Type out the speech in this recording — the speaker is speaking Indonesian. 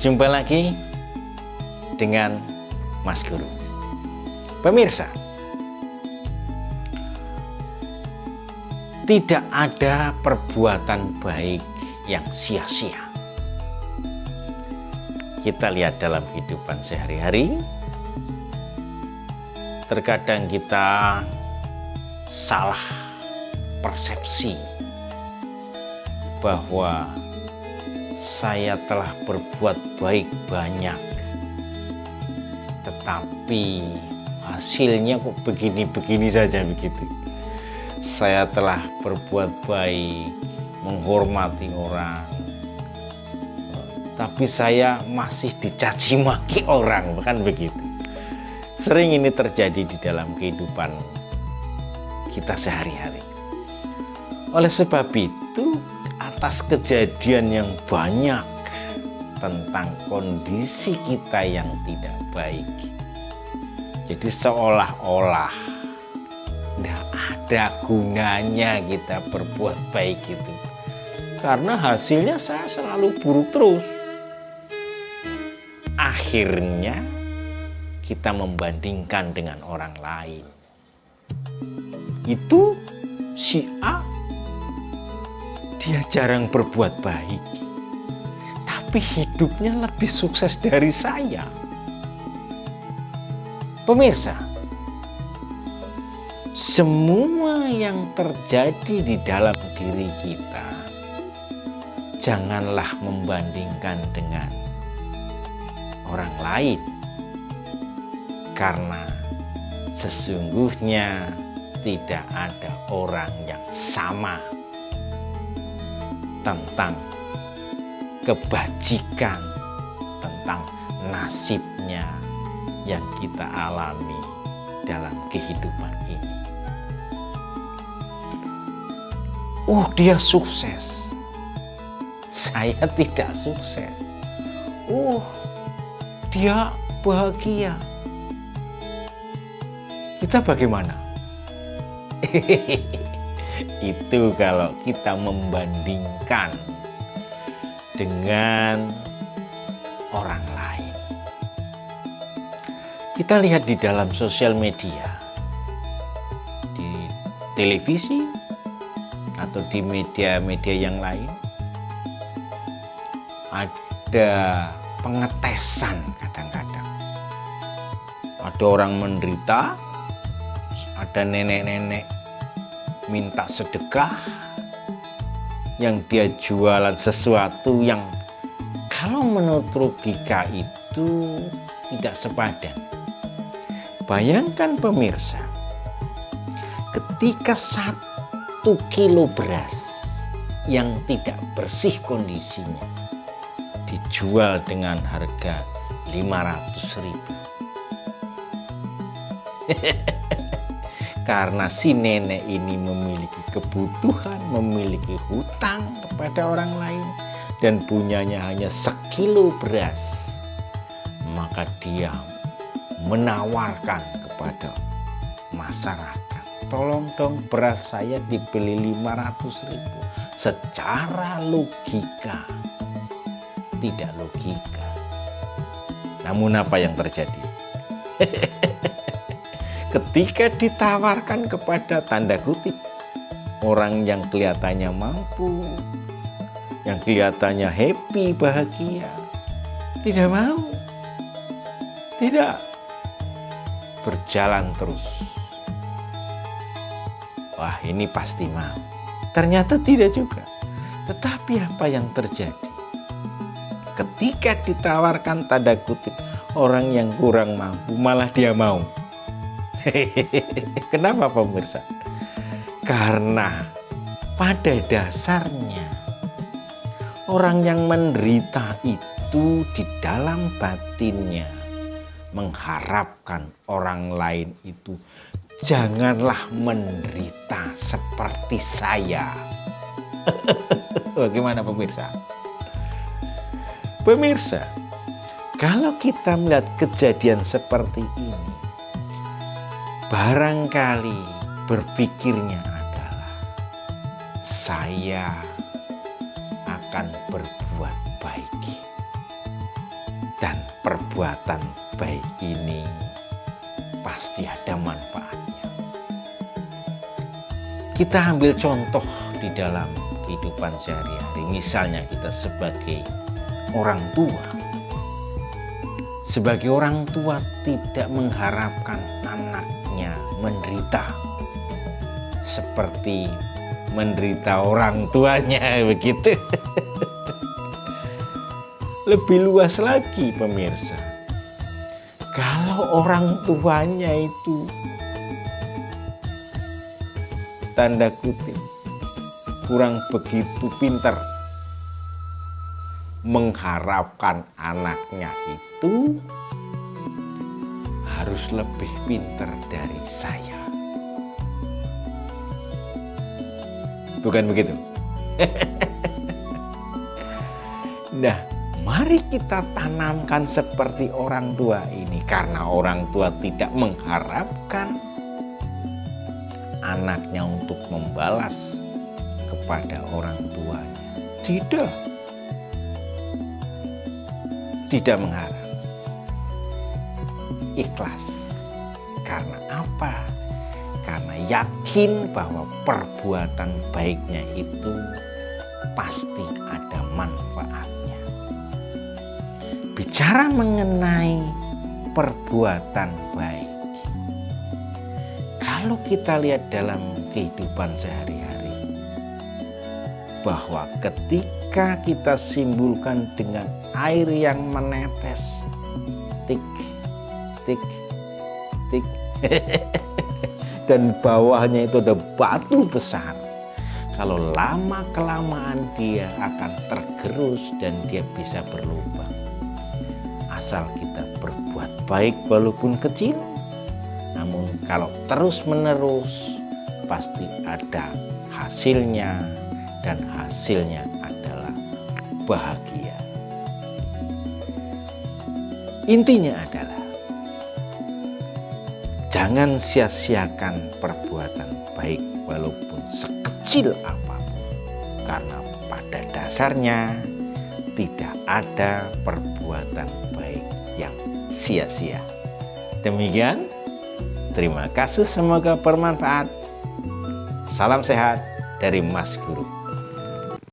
Berjumpa lagi dengan Mas Guru. Pemirsa, tidak ada perbuatan baik yang sia-sia. Kita lihat dalam kehidupan sehari-hari, terkadang kita salah persepsi bahwa saya telah berbuat baik banyak, tetapi hasilnya kok begini-begini saja begitu. Saya telah berbuat baik, menghormati orang, tapi saya masih dicaci maki orang, bukan begitu. Sering ini terjadi di dalam kehidupan kita sehari-hari. Oleh sebab itu, atas kejadian yang banyak tentang kondisi kita yang tidak baik, jadi seolah-olah tidak ada gunanya kita berbuat baik itu, karena hasilnya saya selalu buruk terus. Akhirnya kita membandingkan dengan orang lain. Itu si A, dia jarang berbuat baik, tapi hidupnya lebih sukses dari saya. Pemirsa, semua yang terjadi di dalam diri kita, janganlah membandingkan dengan orang lain, karena sesungguhnya tidak ada orang yang sama tentang kebajikan, tentang nasibnya yang kita alami dalam kehidupan ini. Oh, dia sukses, saya tidak sukses. Oh, dia bahagia, kita bagaimana? Itu kalau kita membandingkan dengan orang lain. Kita lihat di dalam sosial media, di televisi atau di media-media yang lain, ada pengetesan kadang-kadang. Ada orang menderita, ada nenek-nenek minta sedekah, yang dia jualan sesuatu yang kalau menurut logika itu tidak sepadan. Bayangkan pemirsa, ketika 1 kilo beras yang tidak bersih kondisinya dijual dengan harga 500.000, karena si nenek ini memiliki kebutuhan, memiliki hutang kepada orang lain, dan punyanya hanya 1 kilo beras, maka dia menawarkan kepada masyarakat, tolong dong beras saya dibeli 500.000. Secara logika tidak logika. Namun apa yang terjadi? Ketika ditawarkan kepada tanda kutip orang yang kelihatannya mampu, yang kelihatannya happy, bahagia, tidak mau, tidak berjalan terus. Wah, ini pasti mau. Ternyata tidak juga. Tetapi apa yang terjadi? Ketika ditawarkan tanda kutip orang yang kurang mampu, malah dia mau. Kenapa pemirsa? Karena pada dasarnya orang yang menderita itu di dalam batinnya mengharapkan orang lain itu janganlah menderita seperti saya. Bagaimana pemirsa? Pemirsa, kalau kita melihat kejadian seperti ini, barangkali berpikirnya adalah saya akan berbuat baik. Dan perbuatan baik ini pasti ada manfaatnya. Kita ambil contoh di dalam kehidupan sehari-hari. Misalnya kita sebagai orang tua. Sebagai orang tua tidak mengharapkan anaknya menderita seperti menderita orang tuanya, begitu. Lebih luas lagi pemirsa, kalau orang tuanya itu tanda kutip kurang begitu pintar, mengharapkan anaknya itu harus lebih pintar dari saya. Bukan begitu? Nah, mari kita tanamkan seperti orang tua ini, karena orang tua tidak mengharapkan anaknya untuk membalas kepada orang tuanya. Tidak mengharap. Ikhlas. Karena apa? Karena yakin bahwa perbuatan baiknya itu pasti ada manfaatnya. Bicara mengenai perbuatan baik, kalau kita lihat dalam kehidupan sehari-hari, bahwa ketika kita simpulkan dengan air yang menetes, tik, tik, tik, dan bawahnya itu ada batu besar, kalau lama-kelamaan dia akan tergerus dan dia bisa berlubang. Asal kita berbuat baik walaupun kecil, namun kalau terus-menerus pasti ada hasilnya, dan hasilnya adalah bahagia. Intinya adalah jangan sia-siakan perbuatan baik walaupun sekecil apapun, karena pada dasarnya tidak ada perbuatan baik yang sia-sia. Demikian, terima kasih, semoga bermanfaat. Salam sehat dari Mas Guru.